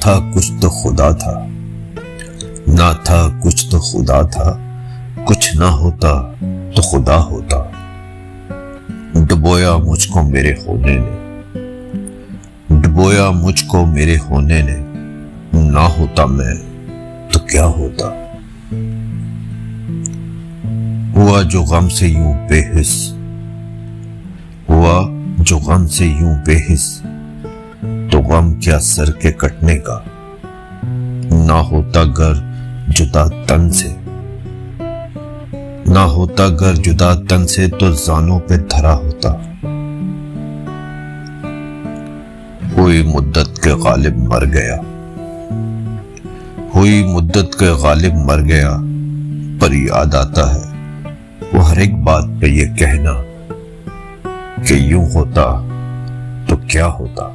था कुछ तो खुदा था, ना था कुछ तो खुदा था, कुछ ना होता तो खुदा होता। डुबोया मुझको मेरे होने ने, डुबोया मुझको मेरे होने ने, ना होता मैं तो क्या होता। हुआ जो गम से यूं बेहिस, हुआ जो गम से यूं बेहिस, तो गम क्या सर के कटने का। ना होता गर जुदा तन से, ना होता गर जुदा तन से, तो जानों पे धरा होता। हुई मुद्दत के गालिब मर गया, हुई मुद्दत के गालिब मर गया, पर याद आता है वो हर एक बात पे ये कहना कि यूं होता तो क्या होता।